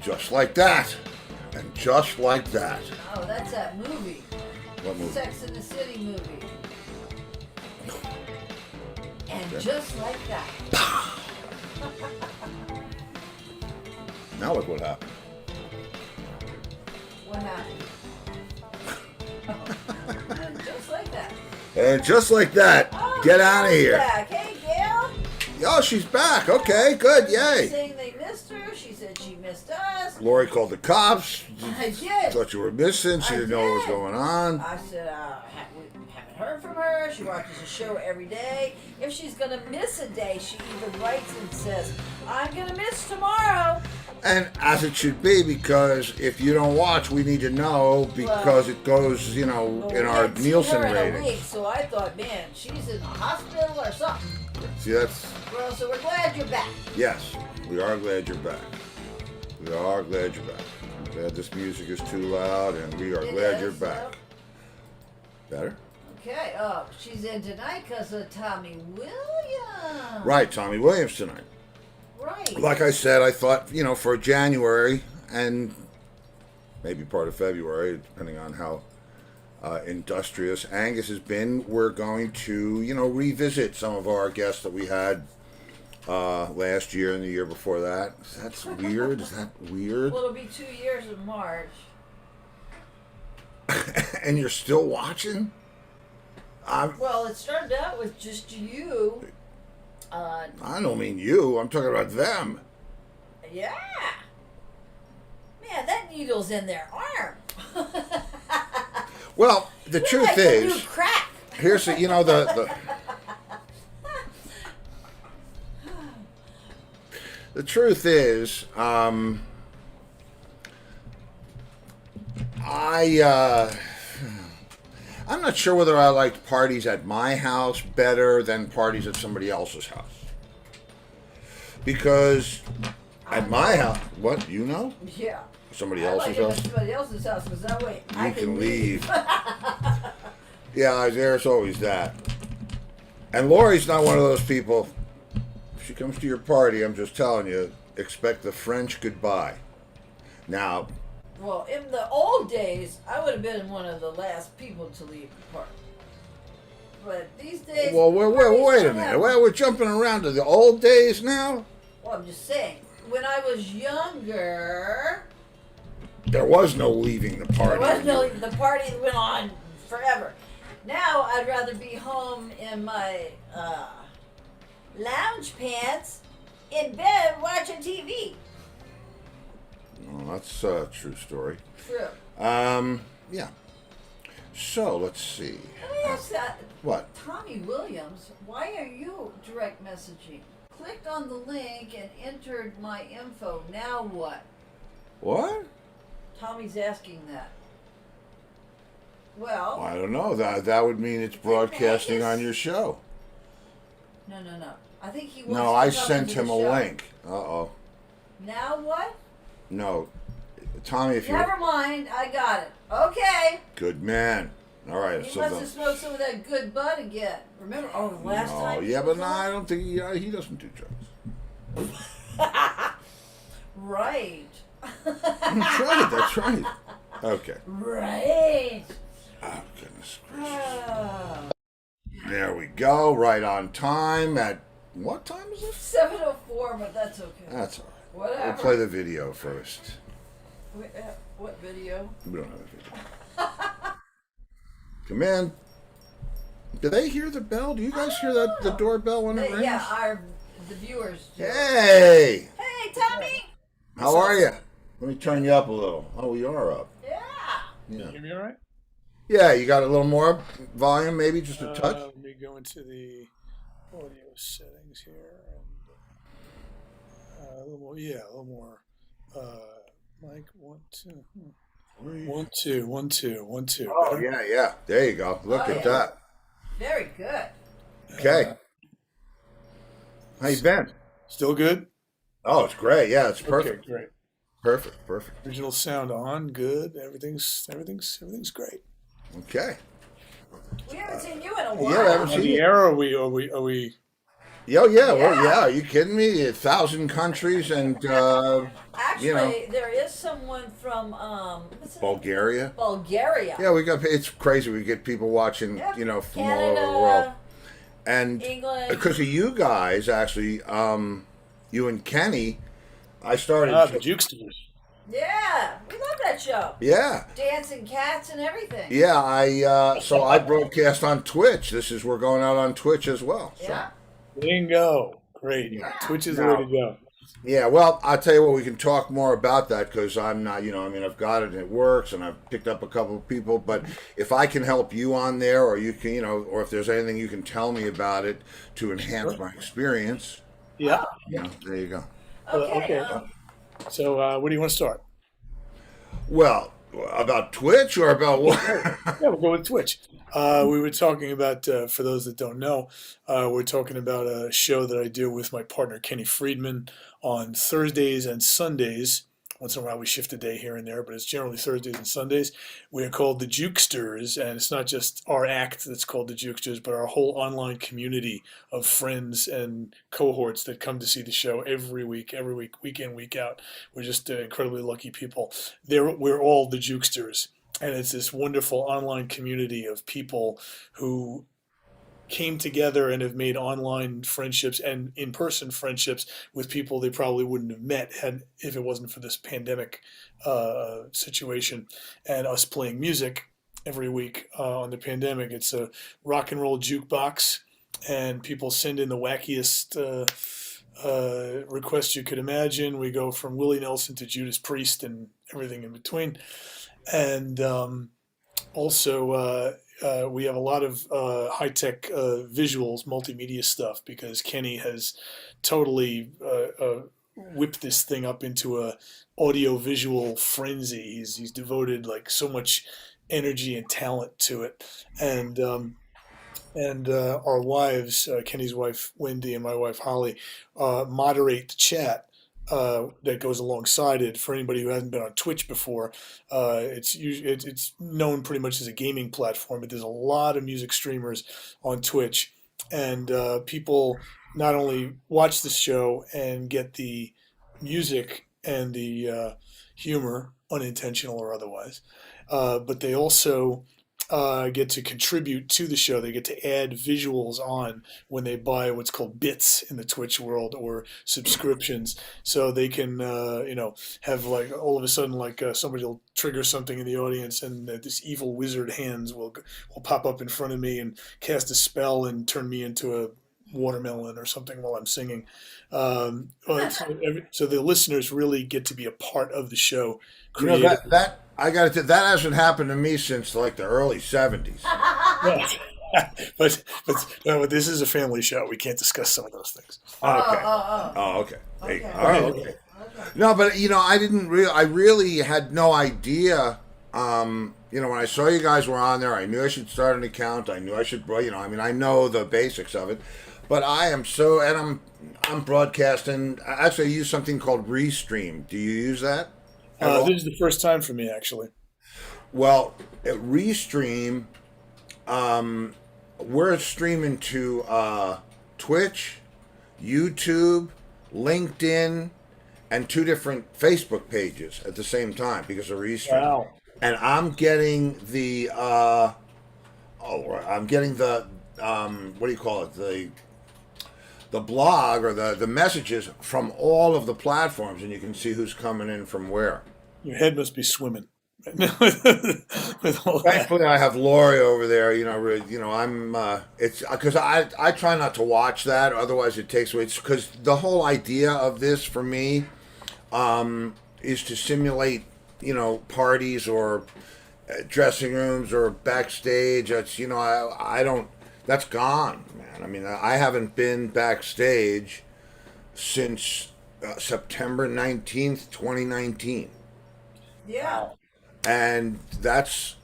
Just like that. And just like that. Oh, that's that movie. What movie? Sex and the City movie. And just like that. Now look what happened. What happened? And just like that. And just like that, Oh, get out of Gail's here. Back. Hey, Gail. Oh, she's back. Okay, good. Yay. Saying they missed her. She said she missed us. Lori called the cops. I did. Thought you were missing. She I didn't know what was did. going on. I said, we haven't heard from her. She watches the show every day. If she's going to miss a day, she even writes and says, I'm going to miss tomorrow. And as it should be, because if you don't watch, we need to know because it goes, in our Nielsen her in a ratings. week, so I thought, man, she's in the hospital or something. See, that's... Well, so we're glad you're back. Yes, we are glad you're back. We are glad you're back. I'm glad this music is too loud, and we are glad you're back. Better? Okay, she's in tonight because of Tommy Williams. Right, Tommy Williams tonight. Right. Like I said, I thought, for January and maybe part of February, depending on how industrious Angus has been, we're going to, revisit some of our guests that we had last year and the year before that. That's weird. Is that weird? Well, it'll be 2 years in March. And you're still watching? Well, it started out with just you. I don't mean you. I'm talking about them. Yeah. Man, that needle's in their arm. Well, the truth like is, a new crack. here's the the truth is, I'm not sure whether I liked parties at my house better than parties at somebody else's house. Because at my house, what, Yeah. Somebody I else's like it at house? somebody else's house because that way I You can can leave. leave. Yeah, there's always that. And Lori's not one of those people. If she comes to your party, I'm just telling you, expect the French goodbye. Now, Well, in the old days, I would have been one of the last people to leave the party. But these days, well, parties wait a don't minute. have- Well, we're jumping around to the old days now. Well, I'm just saying, when I was younger, There was no leaving the party. there was no the party went on forever. Now I'd rather be home in my lounge pants in bed watching TV. Oh, that's a true story. True. Yeah. So, let's see. Let me ask that. What? Tommy Williams, why are you direct messaging? Clicked on the link and entered my info. Now what? What? Tommy's asking that. Well, I don't know. That would mean it's broadcasting on your show. no. I think he wants No, to I come sent into him the a show. link. Uh-oh. Now what? No. Tommy, if you're... Never mind, I got it. Okay. Good man. All right. He So must have smoked some of that good bud again. Remember? Oh, the last time. yeah, but no, I don't think he doesn't do drugs. Right. That's right. That's right. Okay. Right. Oh, goodness gracious. Ah. There we go. Right on time. At what time is it? 7:04, but that's okay. That's all right. Whatever. We'll play the video first. Wait, what video? We don't have a video. Come in. Do they hear the bell? Do you guys hear that the doorbell when it rings? Yeah, the viewers do. Hey! Hey, Tommy! How are you? Let me turn you up a little. Oh, you are up. Yeah. Yeah. Can you hear me all right? Yeah, you got a little more volume, maybe just a touch? Let me go into the audio settings here. And, a little more, yeah, a little more. Mic, 1, 2. Where are you? 1, 2, 1, 2, 1, 2. Oh, Better? yeah. There you go. Look Oh, at yeah. that. Very good. Okay. How you been? Still good? Oh, it's great. Yeah, it's perfect. Okay, great. Perfect. Original sound on, good. Everything's great. Okay. We haven't seen you in a while. Yeah, I haven't On seen the you. air, are we Yeah, yeah, well, Yeah. yeah. Are you kidding me? 1,000 countries and you know, Actually, there is someone from what's the name? Bulgaria. Bulgaria. Yeah, we got. It's crazy. We get people watching, Yep. from all over the world, Canada, and England. because of you guys, actually, you and Kenny, I started. Ah, the Jukesters. Yeah, we love that show. Yeah, Dancing cats and everything. yeah. I broadcast on Twitch. We're going out on Twitch as well. So. Yeah. Bingo. Great. Yeah. Twitch is the way to Now, go. yeah, well, I'll tell you what, we can talk more about that because I'm not, I've got it and it works and I've picked up a couple of people. But if I can help you on there or you can, or if there's anything you can tell me about it to enhance my experience, Yeah. there you go. Okay. Okay. So, where do you want to start? Well, about Twitch or about what? Yeah, we'll go with Twitch. We were talking about, for those that don't know, we're talking about a show that I do with my partner Kenny Friedman on Thursdays and Sundays. Once in a while we shift a day here and there, but it's generally Thursdays and Sundays. We are called the Jukesters, and it's not just our act that's called the Jukesters, but our whole online community of friends and cohorts that come to see the show every week, week in, week out. We're just incredibly lucky people. We're all the Jukesters. And it's this wonderful online community of people who came together and have made online friendships and in-person friendships with people they probably wouldn't have met had if it wasn't for this pandemic situation and us playing music every week on the pandemic. It's a rock and roll jukebox, and people send in the wackiest requests you could imagine. We go from Willie Nelson to Judas Priest and everything in between. And also, we have a lot of high tech visuals, multimedia stuff, because Kenny has totally whipped this thing up into a audio visual frenzy. He's devoted like so much energy and talent to it, and our wives, Kenny's wife Wendy and my wife Holly, moderate the chat that goes alongside it. For anybody who hasn't been on Twitch before, it's known pretty much as a gaming platform, but there's a lot of music streamers on Twitch, and people not only watch the show and get the music and the humor, unintentional or otherwise, but they also get to contribute to the show. They get to add visuals on when they buy what's called bits in the Twitch world or subscriptions. So they can, have like all of a sudden, like somebody will trigger something in the audience, and this evil wizard hands will pop up in front of me and cast a spell and turn me into a watermelon or something while I'm singing. So the listeners really get to be a part of the show. That I got to. That hasn't happened to me since like the early '70s. Yeah. but this is a family show. We can't discuss some of those things. Okay. Oh. Oh, okay. Hey, Okay. all right, okay. No, but I really had no idea. When I saw you guys were on there, I knew I should start an account. I knew I should, I know the basics of it, but I'm broadcasting. Actually, I use something called Restream. Do you use that? This is the first time for me, actually. Well, at Restream, we're streaming to Twitch, YouTube, LinkedIn, and 2 different Facebook pages at the same time because of Restream. Wow. And I'm getting the what do you call it, the blog or the messages from all of the platforms, and you can see who's coming in from where. Your head must be swimming. With all that. Thankfully, I have Lori over there. I'm. It's because I try not to watch that, otherwise it takes away. It's because the whole idea of this for me is to simulate, parties or dressing rooms or backstage. That's I don't. That's gone, man. I mean, I haven't been backstage since September 19th, 2019. Yeah. And that's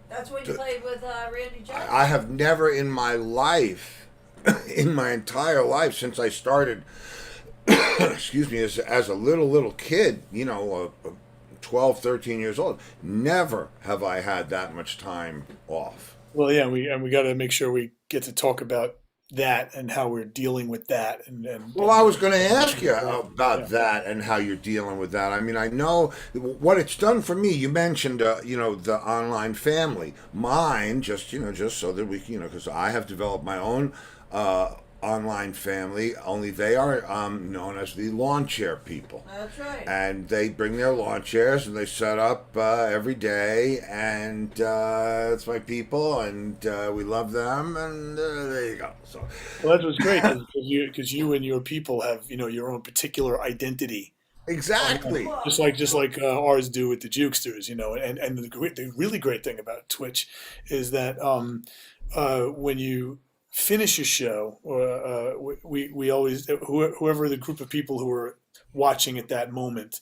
That's when you played with Randy Johnson. I have never in my life, in my entire life since I started, excuse me, as a little kid, 12, 13 years old, never have I had that much time off. Well, yeah, we got to make sure we get to talk about that and how we're dealing with that, Well, I was going to ask you yeah. about that and how you're dealing with that. I mean, I know what it's done for me. You mentioned, the online family. Mine, just so that we, because I have developed my own online family. Only they are known as the lawn chair people. That's right. And they bring their lawn chairs and they set up every day, and it's my people, and we love them, and there you go. So Well, that's what's great because you and your people have your own particular identity, exactly. Well, just like ours do with the Jukesters, and the really great thing about Twitch is that when you finish a show, we always whoever the group of people who are watching at that moment,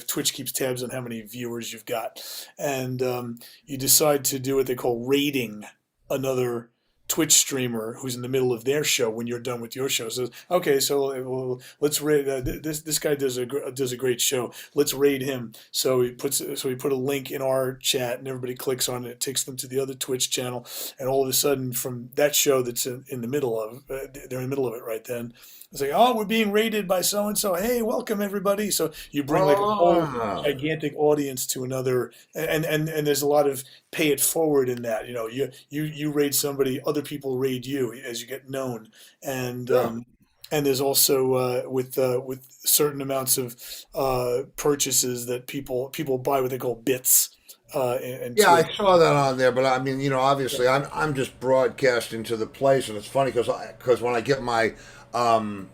Twitch keeps tabs on how many viewers you've got, and you decide to do what they call raiding another Twitch streamer who's in the middle of their show when you're done with your show. So okay, so let's raid this guy does a great show. Let's raid him. So we put a link in our chat and everybody clicks on it. It takes them to the other Twitch channel, and all of a sudden from that show that's in the middle of they're in the middle of it right then. It's like, oh, we're being raided by so and so. Hey, welcome everybody. So you bring like a whole gigantic audience to another, and there's a lot of pay it forward in that. You raid somebody, other people raid you as you get known, and Yeah. and there's also with certain amounts of purchases that people buy what they call bits. And Yeah, Twitch. I saw that on there, but I mean, obviously, I'm just broadcasting to the place, and it's funny because um,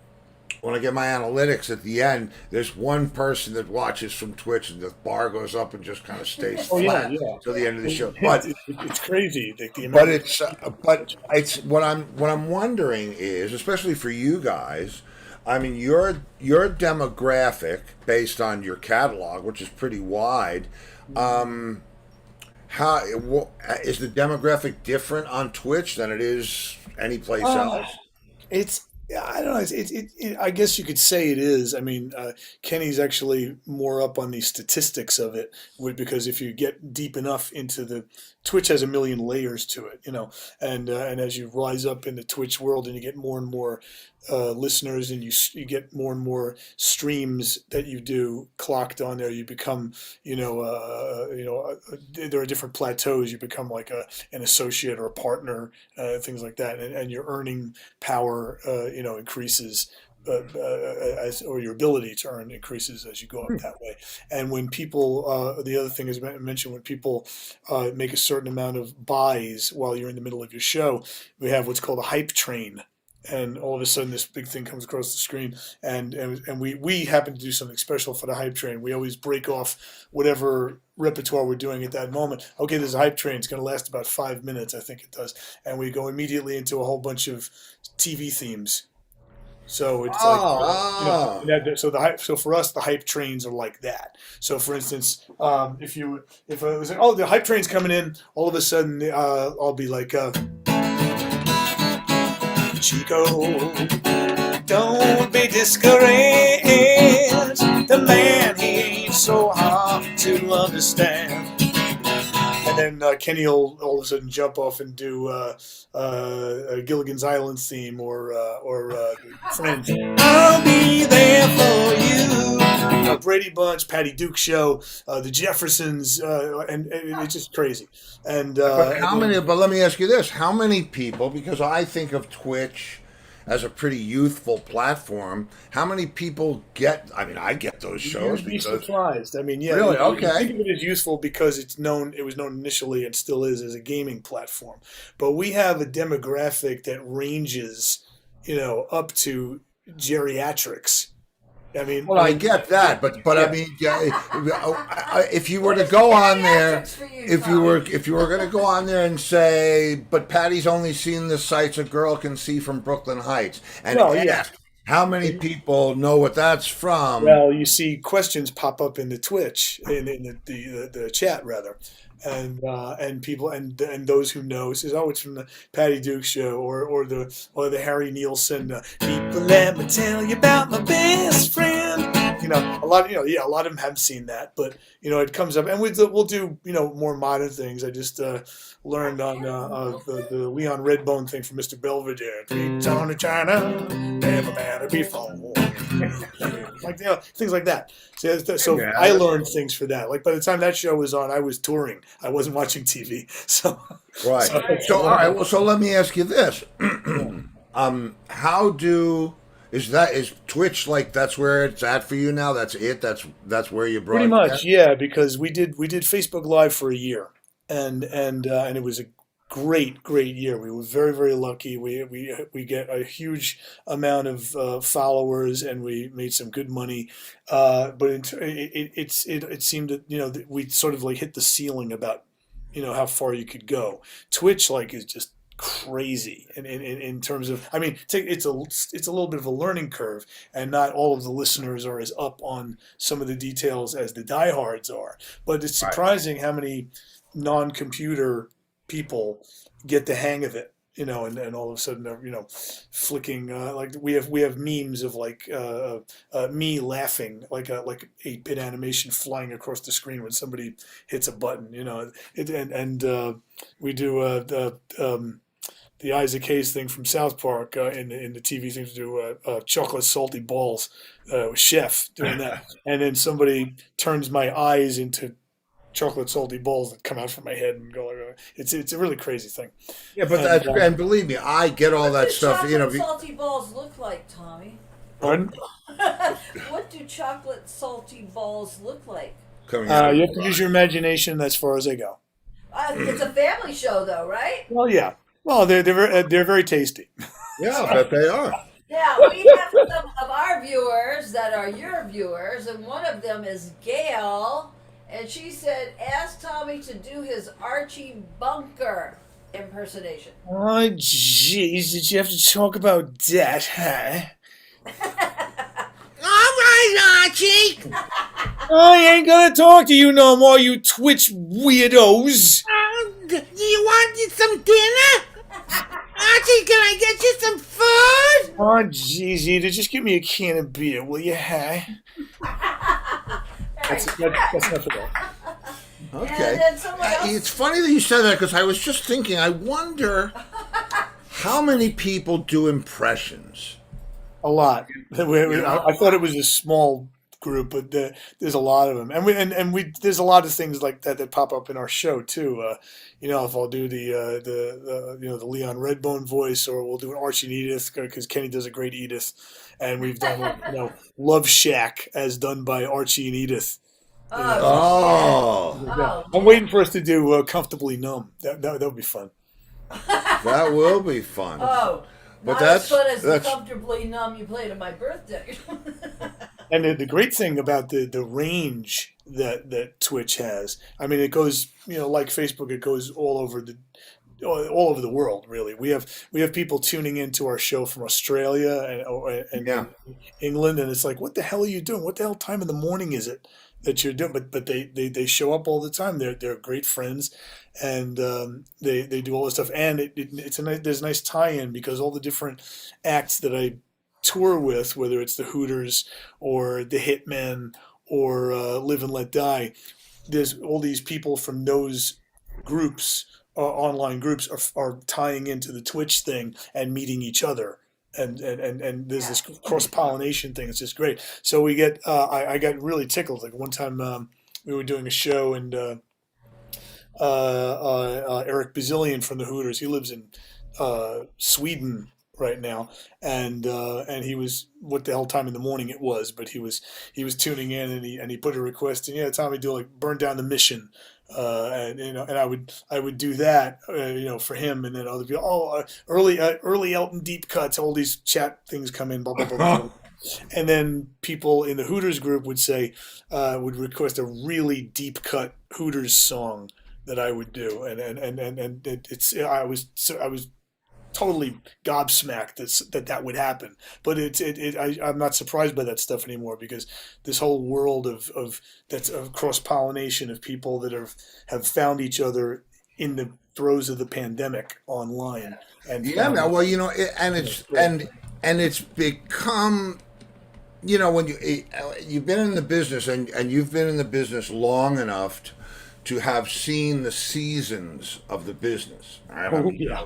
when I get my analytics at the end, there's one person that watches from Twitch, and the bar goes up and just kind of stays Oh yeah, flat yeah. till the end of the show. It's crazy the But amount of it's what I'm wondering is, especially for you guys. I mean, your demographic based on your catalog, which is pretty wide. Um, is the demographic different on Twitch than it is anyplace Uh, else? it's I don't know. I guess you could say it is. I mean, Kenny's actually more up on the statistics of it, because if you get deep enough into the Twitch has a million layers to it, and as you rise up in the Twitch world and you get more and more listeners and you get more and more streams that you do clocked on there, you become there are different plateaus. You become like an associate or a partner, things like that, and your earning power increases. Or your ability to earn increases as you go up that way. And when people, the other thing is mentioned, when people make a certain amount of buys while you're in the middle of your show, we have what's called a hype train. And all of a sudden, this big thing comes across the screen, and we happen to do something special for the hype train. We always break off whatever repertoire we're doing at that moment. Okay, there's a hype train. It's going to last about 5 minutes, I think it does, and we go immediately into a whole bunch of TV themes. So it's like Oh, so the hype. So for us, the hype trains are like that. So for instance, if I was like, oh, the hype train's coming in, all of a sudden I'll be like, Chico, don't be discouraged. The man, he ain't so hard to understand. And then Kenny will all of a sudden jump off and do Gilligan's Island theme or Friends. I'll be there for you. Brady Bunch, Patty Duke Show, the Jeffersons, and it's just crazy. And but how and many? then, But let me ask you this: how many people? Because I think of Twitch as a pretty youthful platform. How many people get? I mean, I get those shows you'd be because surprised. I mean, yeah, really, you think okay. of it as useful because it was known initially and still is as a gaming platform. But we have a demographic that ranges, up to geriatrics. Well, I get that, but I Yeah. mean, yeah, if you were what to is go on there, geriatrics for you, if you were going to go on there and say, but Patty's only seen the sights a girl can see from Brooklyn Heights, and Well, yeah. ask how many people know what that's from. Well, you see questions pop up in the Twitch in the chat rather, and people and those who know says, oh, it's from the Patty Duke show or the Harry Nielsen. People, let me tell you about my best friend. a lot, a lot of them have seen that, but it comes up, and we'll do more modern things. I just learned on the Leon Redbone thing from Mr. Belvedere. Treats on a China, never mattered before. Like things like that. So Yeah. I learned things for that. Like by the time that show was on, I was touring. I wasn't watching TV. So Right. So all right. Well, so let me ask you this: how is Twitch like? That's where it's at for you now. That's it. That's where you pretty broadcast. much, yeah, because we did Facebook Live for a year, and it was a great year. We were very very lucky. We get a huge amount of followers, and we made some good money. But it seemed that that we sort of like hit the ceiling about how far you could go. Twitch like is just crazy in terms of, I mean, it's a little bit of a learning curve, and not all of the listeners are as up on some of the details as the diehards are, but it's Right. surprising how many non-computer people get the hang of it, and all of a sudden they're flicking, like we have memes of like me laughing like a 8-bit animation flying across the screen when somebody hits a button, we do the Isaac Hayes thing from South Park in the TV thing to do chocolate salty balls, chef doing that, and then somebody turns my eyes into chocolate salty balls that come out from my head and go like, it's a really crazy thing. Yeah, but And, and believe me, I get all What that do stuff. chocolate salty balls look like, Tommy? pardon? What do chocolate salty balls look like? coming out. You have to use your imagination as far as they go. It's a family show, though, right? Well, yeah. Well, they're very tasty. Yeah, I bet they are. Now, we have some of our viewers that are your viewers, and one of them is Gail, and she said, ask Tommy to do his Archie Bunker impersonation. Oh, jeez, did you have to talk about that, huh? All right, Archie. I ain't gonna talk to you no more, you Twitch weirdos. Do you want some dinner? Archie, can I get you some food? Oh, jeez, Edith, just give me a can of beer, will you, huh? That's enough of that. Okay. And then someone else. It's funny that you said that because I was just thinking. I wonder how many people do impressions. A lot. I thought it was a small group, but there's a lot of them, and we there's a lot of things like that pop up in our show too. If I'll do the Leon Redbone voice, or we'll do an Archie and Edith because Kenny does a great Edith, and we've done Love Shack as done by Archie and Edith. Oh, Oh, I'm waiting for us to do Comfortably Numb. That would be fun. that will be fun. oh. But Not as fun as the that's Comfortably Numb you played on my birthday. And the great thing about the range that Twitch has, I mean, it goes like Facebook, it goes all over the world. Really, we have people tuning into our show from Australia and yeah. England, and it's like, what the hell are you doing? What the hell time in the morning is it that you're doing? But they show up all the time. They're great friends, and they do all this stuff, and there's a nice tie-in because all the different acts that I tour with, whether it's the Hooters or the Hitmen or Live and Let Die, there's all these people from those groups, online groups, are tying into the Twitch thing and meeting each other. And there's this cross pollination thing. It's just great. So we get. I got really tickled. Like one time we were doing a show, and Eric Bazillion from the Hooters. He lives in Sweden right now, and he was, what the hell time in the morning it was, but he was tuning in, and he put a request in. Yeah, Tommy, do like Burn Down the Mission. And I would do that, for him, and then other people. Oh, early Elton deep cuts. All these chat things come in, blah blah blah, blah. And then people in the Hooters group would say, would request a really deep cut Hooters song that I would do, and I was totally gobsmacked that would happen. But I'm not surprised by that stuff anymore, because this whole world of that's of cross pollination of people that have found each other in the throes of the pandemic online. And Yeah, man. Well, and it's become when you've been in the business, and you've been in the business long enough to have seen the seasons of the business. I Oh mean, yeah.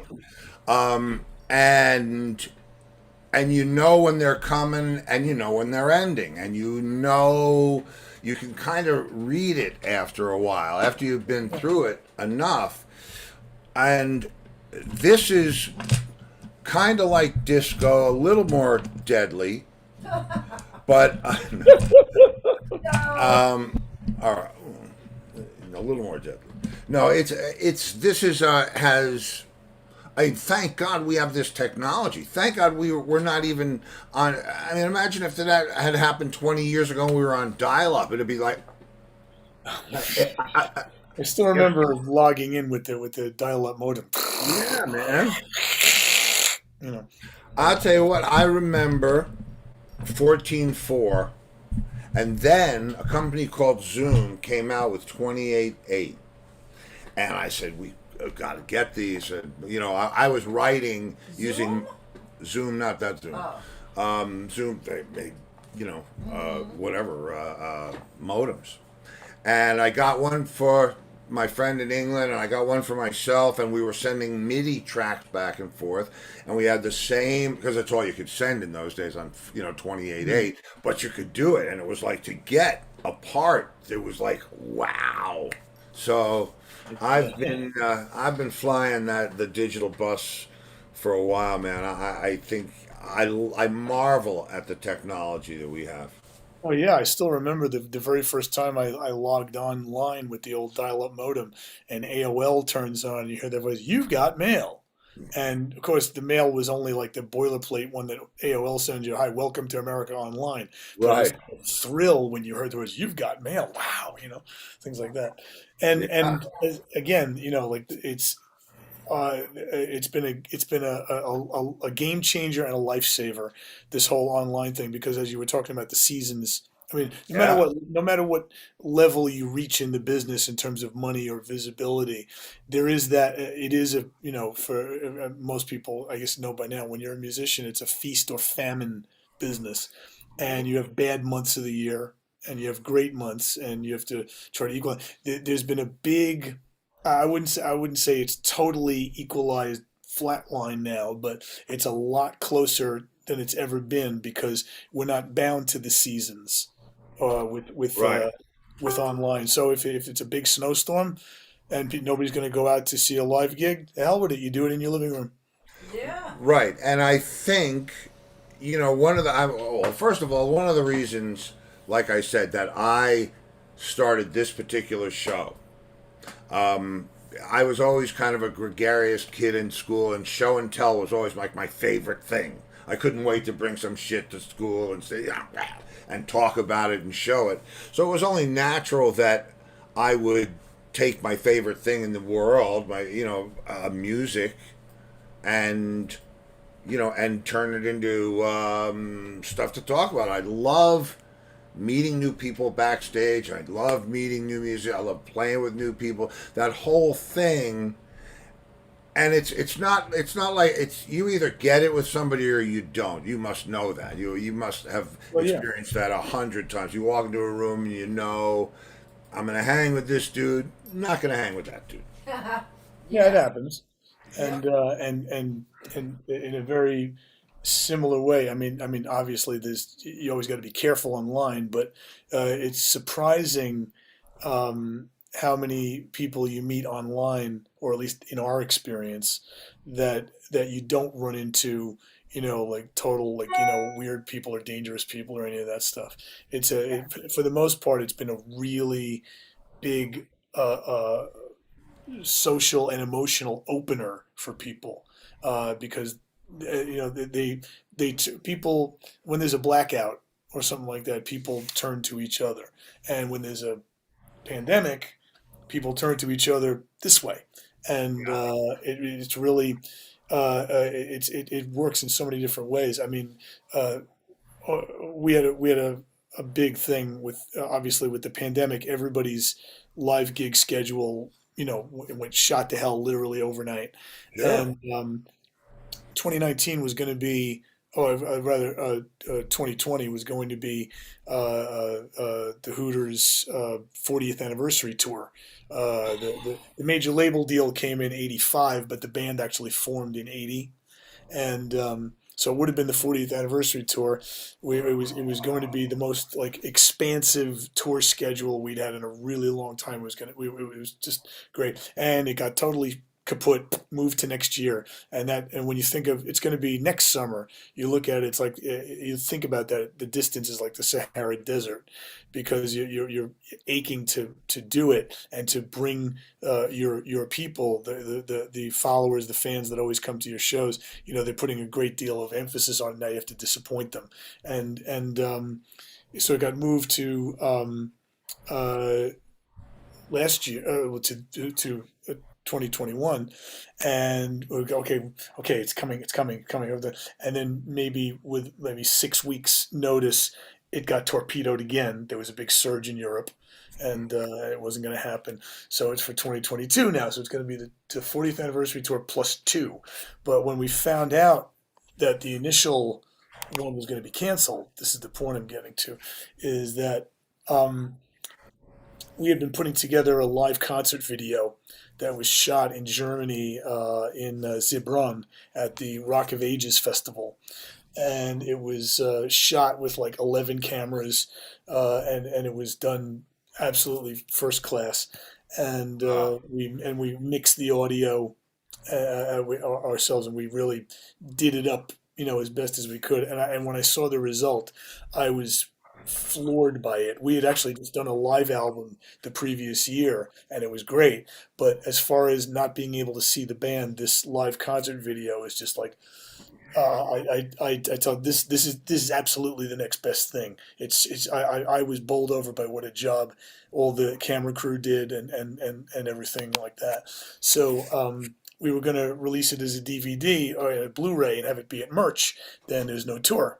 and you know when they're coming, and you know when they're ending, and you can kind of read it after a while, after you've been through it enough. And this is kind of like disco, a little more deadly, but No. all right, a little more deadly. No, it's this is has. I mean, thank God we have this technology. Thank God we're not even on. I mean, imagine if that had happened 20 years ago and we were on dial-up. It'd be like, I still remember logging in with the dial-up modem. yeah, man. You know. I'll tell you what. I remember 14.4, and then a company called Zoom came out with 28.8. And I said, we got to get these. And, I was writing using Zoom? Zoom, not that Zoom. Oh. Zoom, whatever, modems. And I got one for my friend in England, and I got one for myself, and we were sending MIDI tracks back and forth, and we had the same, because that's all you could send in those days on 28.8, but you could do it, and it was like, to get a part, it was like, wow. So I've been flying the digital bus for a while, man. I think I marvel at the technology that we have. Oh yeah, I still remember the very first time I logged online with the old dial-up modem, and AOL turns on, and you hear that voice, "You've got mail," and of course the mail was only like the boilerplate one that AOL sends you, "Hi, welcome to America Online," but it was Right. a thrill when you heard the words, "You've got mail," wow, things like that, and Yeah. again, like it's been a game changer and a lifesaver, this whole online thing, because as you were talking about the seasons, I mean, Yeah. no matter what level you reach in the business in terms of money or visibility, there is that it is a for most people, I guess, know by now, when you're a musician, it's a feast or famine business, and you have bad months of the year and you have great months, and you have to try to equal. There's been a big, I wouldn't say it's totally equalized flatline now, but it's a lot closer than it's ever been, because we're not bound to the seasons with Right. with online. So if it's a big snowstorm and nobody's going to go out to see a live gig, the hell with it. You do it in your living room. Yeah. Right. And I think, well, first of all, one of the reasons, like I said, that I started this particular show, I was always kind of a gregarious kid in school, and show and tell was always like my favorite thing. I couldn't wait to bring some shit to school and say, "Yeah," and talk about it and show it. So it was only natural that I would take my favorite thing in the world, my music, and and turn it into stuff to talk about. I love meeting new people backstage. I love meeting new music. I love playing with new people. That whole thing, and it's not like it's you either get it with somebody or you don't. You must know that. You must have Well, yeah, experienced that 100 times. You walk into a room and I'm gonna hang with this dude. I'm not gonna hang with that dude. yeah, it Yeah. happens, Yep. and in a very similar way. I mean, obviously, there's you always got to be careful online, but it's surprising how many people you meet online, or at least in our experience, that you don't run into, like total, like, weird people or dangerous people or any of that stuff. Yeah. For the most part, it's been a really big social and emotional opener for people, because people, when there's a blackout or something like that, people turn to each other, and when there's a pandemic, people turn to each other this way, and it's really it works in so many different ways. I mean, uh, we had a big thing with, obviously, with the pandemic. Everybody's live gig schedule, went shot to hell literally overnight, Sure. and 2019 was going to be I'd rather 2020 was going to be the Hooters 40th anniversary tour. The major label deal came in '85, but the band actually formed in '80, and so it would have been the 40th anniversary tour. It was going to be the most like expansive tour schedule we'd had in a really long time. It was just great, and it got totally kaput, moved to next year. And when you think of it's going to be next summer, you look at it, it's like you think about that, the distance is like the Sahara Desert, because you're aching to do it and to bring your people, the followers, the fans that always come to your shows. They're putting a great deal of emphasis on it. Now you have to disappoint them, and so it got moved to uh, last year, to 2021, and we go, okay, it's coming, and then maybe 6 weeks notice, it got torpedoed again. There was a big surge in Europe, and it wasn't going to happen. So it's for 2022 now. So it's going to be the 40th anniversary tour plus two. But when we found out that the initial one was going to be canceled, this is the point I'm getting to, is that um, we had been putting together a live concert video that was shot in Germany, in Zibron, at the Rock of Ages festival, and it was shot with like 11 cameras, and it was done absolutely first class, and Uh, we mixed the audio ourselves, and we really did it up, as best as we could. And when I saw the result, I was floored by it. We had actually just done a live album the previous year, and it was great. But as far as not being able to see the band, this live concert video is just like, I thought this is absolutely the next best thing. I was bowled over by what a job all the camera crew did, and everything like that. So we were going to release it as a DVD or a Blu-ray and have it be at merch. Then there's no tour.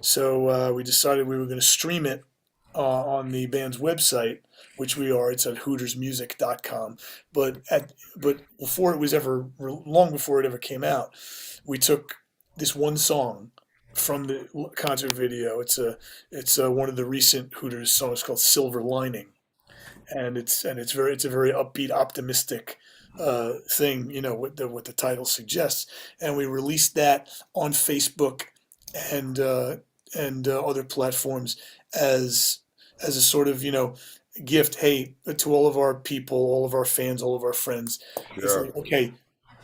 So we decided we were going to stream it on the band's website, which we are. It's at hootersmusic.com. But before it was ever, long before it ever came out, we took this one song from the concert video. It's one of the recent Hooters songs called "Silver Lining," and it's a very upbeat, optimistic thing. What the title suggests, and we released that on Facebook and other platforms as a sort of gift. Hey, to all of our people, all of our fans, all of our friends. It's sure. like, okay,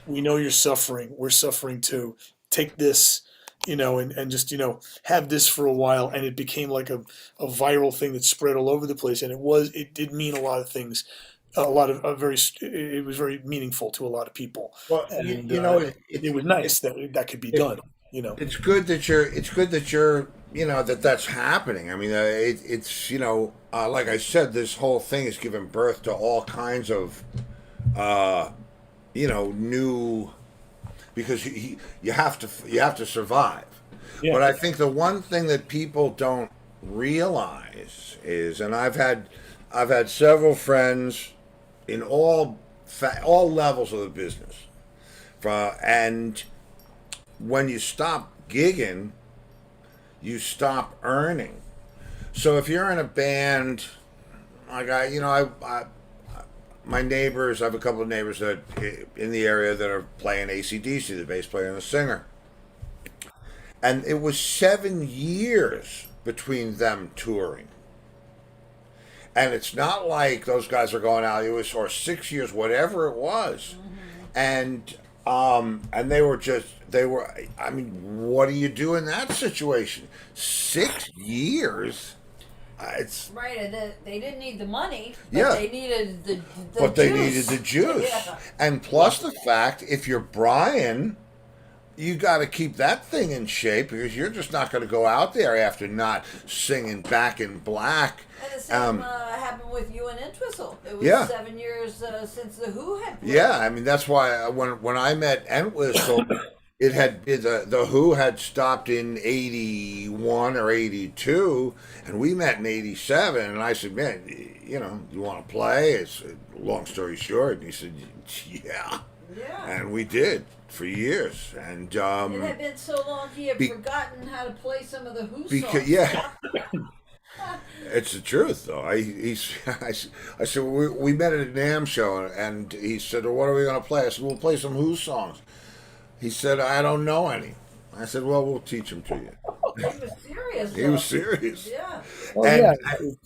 we know you're suffering. We're suffering too. Take this, and just, have this for a while. And it became like a viral thing that spread all over the place. And it did mean a lot of things. A lot of it was very meaningful to a lot of people. Well, And it's it was nice that that could be it, done, you know. it's good that you're that's happening. I mean, it's like I said, this whole thing has given birth to all kinds of uh, new, because you have to survive. Yeah. But I think the one thing that people don't realize is, and I've had several friends in all levels of the business, and when you stop gigging, you stop earning. So if you're in a band, like my neighbors, I have a couple of neighbors that in the area that are playing AC/DC, the bass player and the singer, and it was 7 years between them touring. And it's not like those guys are going out. It was, or 6 years, whatever it was, and they were. I mean, what do you do in that situation? 6 years. It's Right, and they didn't need the money, but Yeah, they needed the but they needed the juice. juice, Yeah. and plus the fact, if you're Brian, you got to keep that thing in shape, because you're just not going to go out there after not singing Back in Black. And the same Um, happened with you and Entwistle. It was yeah, 7 years since the Who had yeah. played. I mean, that's why when I met Entwistle, the Who had stopped in '81 or '82, and we met in '87. And I said, "Man, you want to play?" It's long story short, and he said, "Yeah." Yeah. And we did for years. And It had been so long he had Be- forgotten how to play some of the Who because songs. yeah, it's the truth though. I said we met at a NAMM show, and he said, well, "What are we going to play?" I said, "We'll play some Who songs." He said, "I don't know any." I said, "Well, we'll teach them to you." He was serious. He Though. was serious. Yeah. Well, And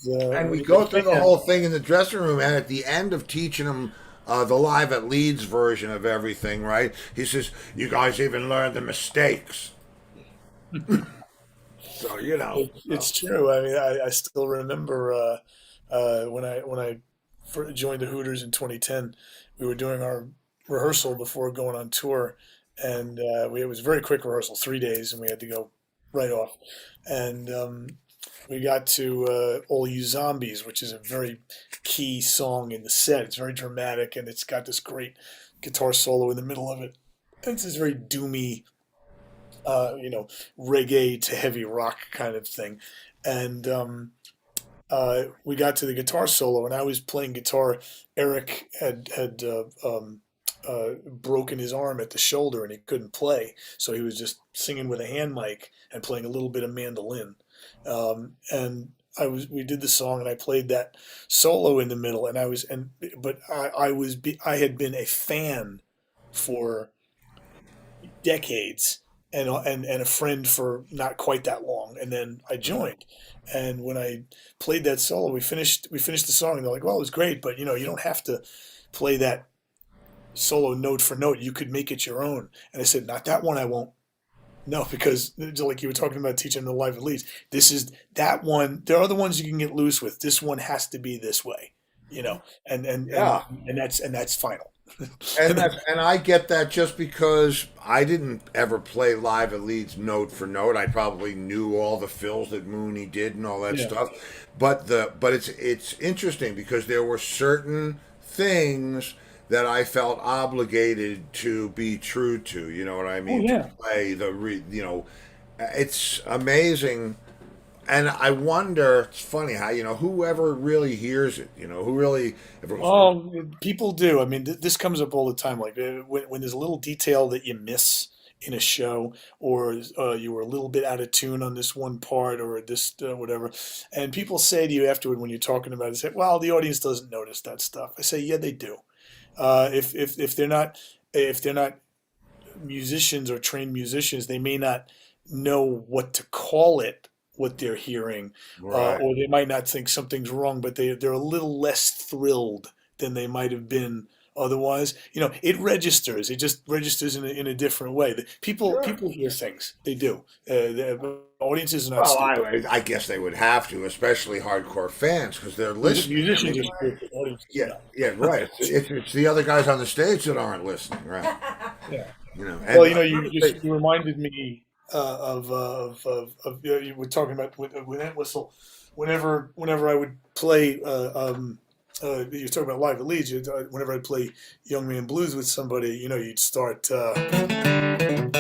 yeah, and when we you're go a through the fan, whole thing in the dressing room, and at the end of teaching him the live at Leeds version of everything, right? He says, "You guys even learned the mistakes." So it's true. I mean, I still remember when I joined the Hooters in 2010. We were doing our rehearsal before going on tour, and it was a very quick rehearsal, 3 days, and we had to go right off. And we got to "All You Zombies," which is a very key song in the set. It's very dramatic, and it's got this great guitar solo in the middle of it. It's this very doomy, you know, reggae to heavy rock kind of thing. And we got to the guitar solo, and I was playing guitar. Eric had broken his arm at the shoulder, and he couldn't play, so he was just singing with a hand mic and playing a little bit of mandolin. And we did the song, and I played that solo in the middle, and I had been a fan for decades, and a friend for not quite that long, and then I joined. And when I played that solo, we finished the song, and they're like, "Well, it was great, but you don't have to play that solo note for note. You could make it your own." And I said, "Not that one. I won't." No, because like you were talking about teaching the live at least, this is that one. There are other ones you can get loose with. This one has to be this way, and and and yeah. and that's final. And I get that just because I didn't ever play live at Leeds note for note. I probably knew all the fills that Mooney did and all that Yeah. stuff. But it's interesting because there were certain things that I felt obligated to be true to. You know what I Oh mean? To yeah. play it's amazing. And I wonder, it's funny how, whoever really hears it, who really, if it was, Oh, people do. I mean, this comes up all the time. Like when there's a little detail that you miss in a show, or you were a little bit out of tune on this one part, or this whatever, and people say to you afterward when you're talking about it, say, "Well, the audience doesn't notice that stuff." I say, "Yeah, they do. If they're not musicians or trained musicians, they may not know what to call it, what they're hearing, right. or they might not think something's wrong, but they're a little less thrilled than they might have been otherwise. It registers. It just registers in a different way. Sure. People hear things. They do. The audiences are not Well, stupid. I guess they would have to, especially hardcore fans, because they're The listening. I musicians mean, are stupid. Audiences are yeah, not. yeah, right. It's the other guys on the stage that aren't listening, right? Yeah. And Well, you another thing, you reminded me you were talking about with Ant Whistle. Whenever I would play, you were talking about live at Leeds. Whenever I'd play Young Man Blues with somebody, you'd start, and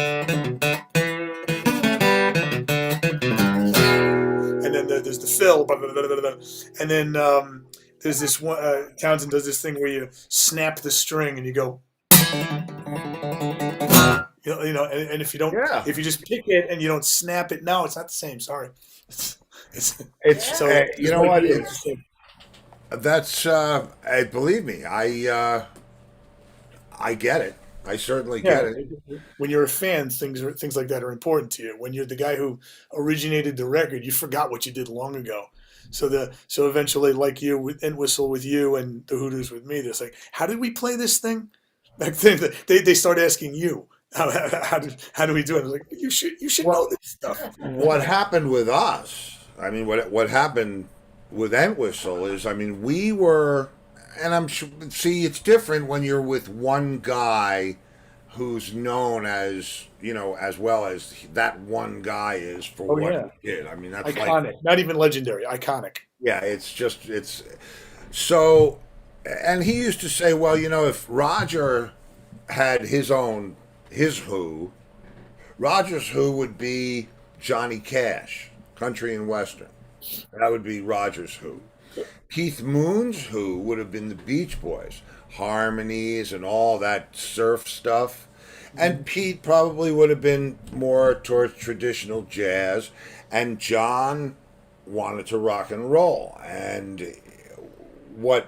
then there's the fill, blah, blah, blah, blah, blah. And then there's this one. Townsend does this thing where you snap the string and you go. And if you don't, yeah, if you just pick it and you don't snap it, no, it's not the same. Sorry, it's it's so Yeah. you just know like what you, it's the it's same. that's believe me, I get it. I certainly Yeah, get it. when you're a fan, things like that are important to you. When you're the guy who originated the record, you forgot what you did long ago. So eventually, like you with and Whistle with you and the Hooters with me, they're like, how did we play this thing? Like they start asking you how do we do it? I was like, you should know Well, this stuff. what happened with us? I mean, what happened with Entwistle is, I mean, we were, and I'm sure. See, it's different when you're with one guy who's known as as well as that one guy is for Oh what yeah, he did. I mean, that's like, iconic. Not even legendary. Iconic. yeah, it's so. And he used to say, well, if Roger had his Who, Roger's Who would be Johnny Cash, country and western. That would be Roger's Who. Keith Moon's Who would have been the Beach Boys. harmonies and all that surf stuff. And Pete probably would have been more towards traditional jazz, and John wanted to rock and roll. And what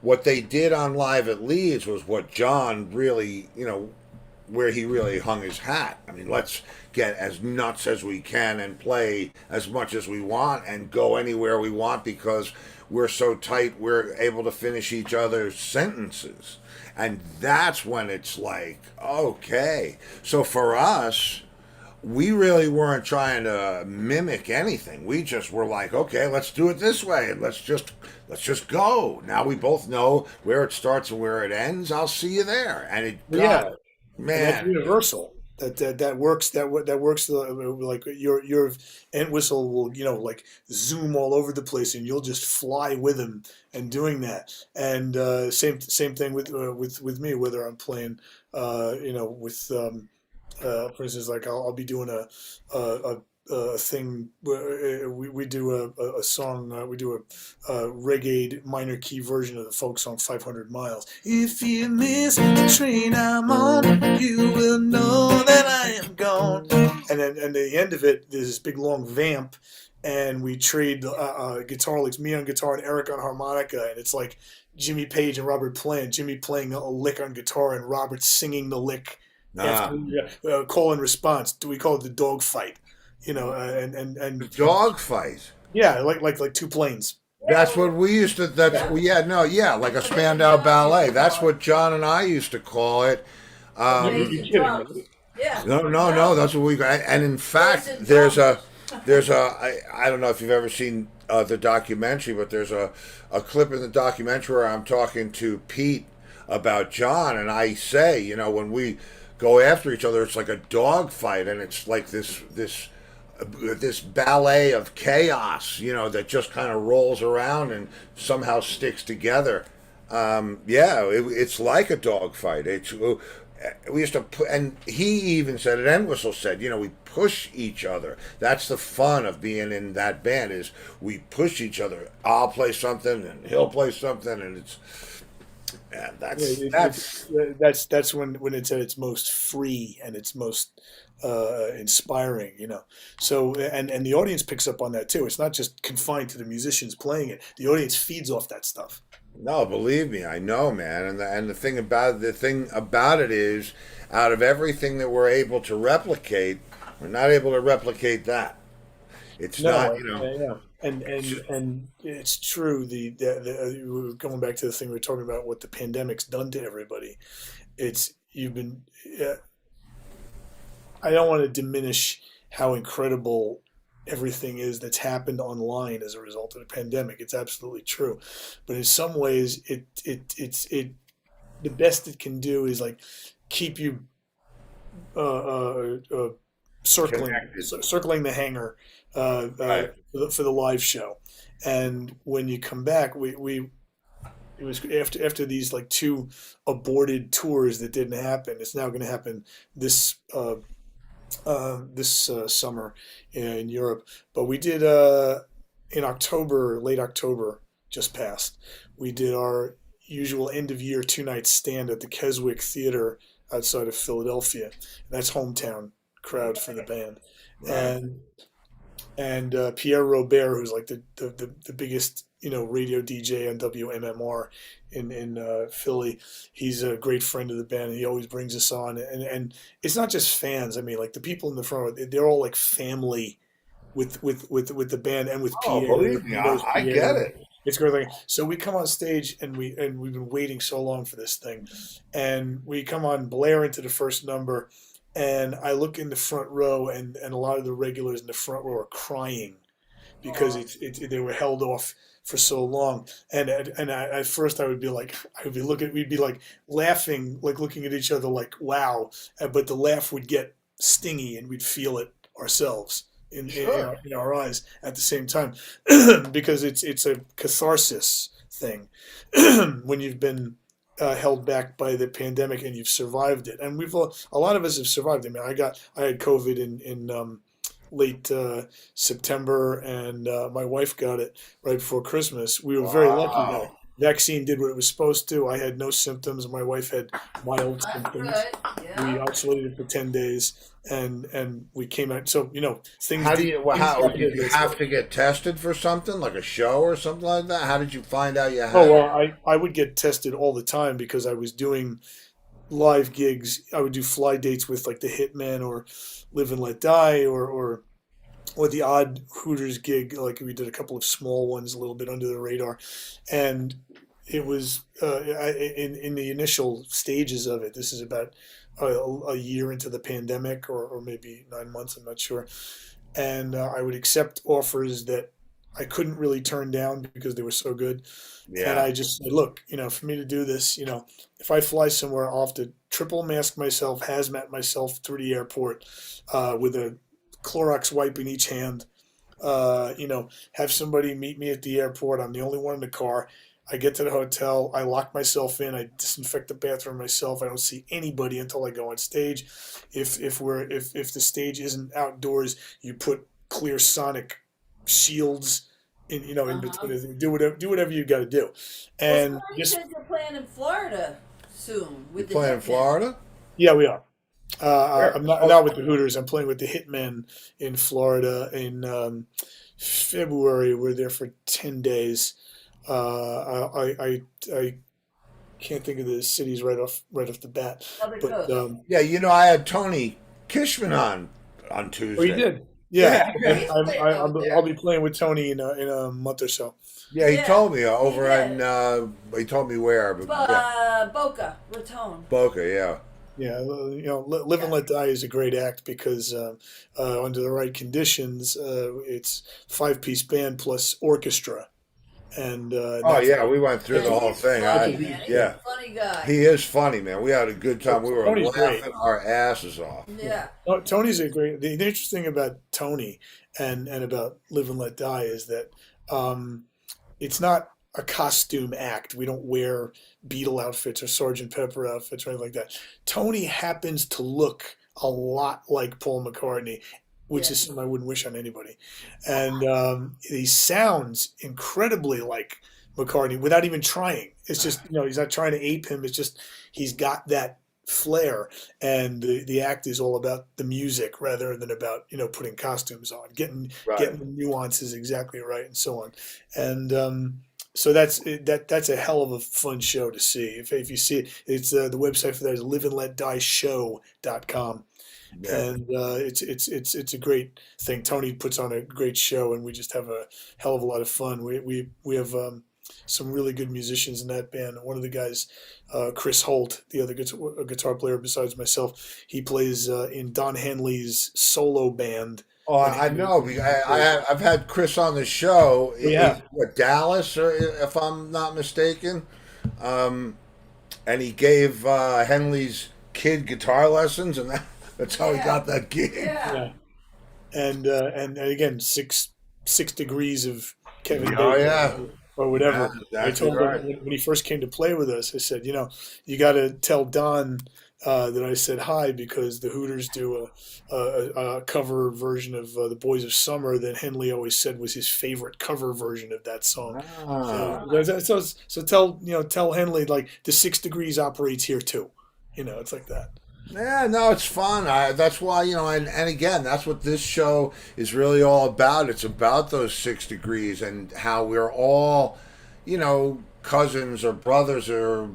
what they did on Live at Leeds was what John really, where he really hung his hat. I mean, let's get as nuts as we can and play as much as we want and go anywhere we want because we're so tight we're able to finish each other's sentences. And that's when it's like, okay. So for us, we really weren't trying to mimic anything. We just were like, okay, let's do it this way, and let's just go. Now we both know where it starts and where it ends. I'll see you there, and it got Yeah, and that's man. universal. That works. That works. Like your end whistle will like zoom all over the place, and you'll just fly with him and doing that. And same thing with me. Whether I'm playing, with for instance, like I'll be doing a thing where we do a song, we do a reggae minor key version of the folk song 500 Miles. If you miss the train I'm on, you will know that I am gone. And then at the end of it, there's this big long vamp, and we trade guitar licks, me on guitar and Eric on harmonica, and it's like Jimmy Page and Robert Plant, Jimmy playing a lick on guitar and Robert singing the lick after Nah, call and response. Do we call it the dog fight? And the dog fight. yeah, like two planes. That's what we used to. That's Yeah. yeah, no, yeah, like a Amazing Spandau drums, you ballet. used to That's call it. what John and I used to call it. You're Amazing kidding me. drums. Yeah. No, no, no. No. That's what we. And in fact, Amazing there's drums. I don't know if you've ever seen the documentary, but there's a clip in the documentary where I'm talking to Pete about John, and I say, when we go after each other, it's like a dog fight, and it's like this ballet of chaos, that just kind of rolls around and somehow sticks together. Yeah, it's like a dog fight. We used to, and he even said it. Entwistle said, we push each other. That's the fun of being in that band is we push each other. I'll play something and he'll play something, and yeah, Yeah, that's when it's at its most free and its most inspiring, So and the audience picks up on that too. It's not just confined to the musicians playing it. The audience feeds off that stuff. no, believe me, I know, man. And the thing about it is, out of everything that we're able to replicate, we're not able to replicate that. It's not, No, yeah. And it's true. Going back to the thing we were talking about, what the pandemic's done to everybody. It's you've been. I don't want to diminish how incredible everything is that's happened online as a result of the pandemic. It's absolutely true, but in some ways, it the best it can do is like keep you uh, connected. circling the hangar Right. for the live show. And when you come back, we it was after these like two aborted tours that didn't happen. It's now going to happen this summer in Europe. But we did in October, late October, just passed. We did our usual end of year 2 night stand at the Keswick Theater outside of Philadelphia. That's hometown crowd for the band, Right. and Pierre Robert, who's like the biggest radio DJ on WMMR in Philly. He's a great friend of the band, and he always brings us on. And it's not just fans. I mean, like the people in the front, they're all like family with the band and with Oh, Pierre. believe me, Everybody knows I get Pierre. it. It's a great thing. So we come on stage and we've been waiting so long for this thing, and we come on Blair into the first number, and I look in the front row, and a lot of the regulars in the front row are crying because Oh, they were held off for so long. At first I would be like, we'd be like laughing, like looking at each other like, wow. But the laugh would get stingy and we'd feel it ourselves Sure. in our eyes at the same time because it's a catharsis thing when you've been held back by the pandemic and you've survived it. And a lot of us have survived. I mean, I had COVID in late September, and my wife got it right before Christmas. We were very lucky though. Wow. Vaccine did what it was supposed to. I had no symptoms. My wife had mild That's symptoms. good. We Yeah. isolated for 10 days, and we came out. So things How do did you? Well, things how did did get you messed have up. to get tested for something like a show or something like that? How did you find out you Oh had? well, I would get tested all the time because I was doing live gigs. I would do fly dates with like the Hitman or Live and Let Die or the odd Hooters gig. Like we did a couple of small ones, a little bit under the radar, and it was in the initial stages of it. This is about a year into the pandemic, or maybe 9 months. I'm not sure. And I would accept offers that I couldn't really turn down because they were so good. And Yeah. I just said, look, for me to do this, if I fly somewhere, I'll have to triple mask myself, hazmat myself through the airport with a Clorox wipe in each hand. Have somebody meet me at the airport. I'm the only one in the car. I get to the hotel. I lock myself in. I disinfect the bathroom myself. I don't see anybody until I go on stage. If the stage isn't outdoors, you put clear sonic shields in Uh-huh. between. Do whatever you got to do, Well, and somebody just says you're playing in Florida soon You with the play in Hitmen. Florida? yeah, we are. Where? I'm not with the Hooters. I'm playing with the Hitmen in Florida in February. We're there for 10 days. I can't think of the cities right off the bat, Other but coast. Yeah, I had Tony Kishman on oh, you Tuesday. did, yeah. Yeah, Yeah, And he's playing over I'll there. be playing with Tony in a month or so. yeah. He Yeah, told me he over in. did. He told me where, but yeah, Boca Raton. Boca. Yeah. Yeah, Live and Yeah. Let Die is a great act because under the right conditions, it's 5-piece band plus orchestra, and Oh that's yeah, we went through And the that's whole he's thing. that's a funny, huge man. He's thing. a Yeah, funny guy. he is funny, man. We had a good time. We were Tony's great. laughing our asses off. Yeah. Yeah. Tony's a great. The interesting thing about Tony and about Live and Let Die is that um, it's not a costume act. We don't wear Beatle outfits or Sergeant Pepper outfits or anything like that. Tony happens to look a lot like Paul McCartney, which Yeah. is something I wouldn't wish on anybody. And he sounds incredibly like McCartney without even trying. It's just, he's not trying to ape him. It's just he's got that flair, and the act is all about the music rather than about putting costumes on, getting Right. getting the nuances exactly right, and so on. And so that's a hell of a fun show to see. If you see it, it's the website for that is liveandletdieshow.com, Yeah. and it's a great thing. Tony puts on a great show, and we just have a hell of a lot of fun. We have some really good musicians in that band. One of the guys, Chris Holt, the other guitar player besides myself, he plays in Don Henley's solo band. Oh, And I he, know. I've had Chris on the show. He's yeah, what, Dallas, or if I'm not mistaken. Um, and he gave Henley's kid guitar lessons, and that's how he Yeah. got that gig. Yeah. yeah, and again, six degrees of Kevin Oh Bacon yeah, or yeah, whatever. I exactly told him right. when he first came to play with us, I said, you got to tell Don that I said hi because the Hooters do a cover version of The Boys of Summer that Henley always said was his favorite cover version of that song. Ah. So tell Henley like the 6 degrees operates here too. It's like that. Yeah, no, it's fun. That's why, and again, that's what this show is really all about. It's about those 6 degrees and how we're all, cousins or brothers or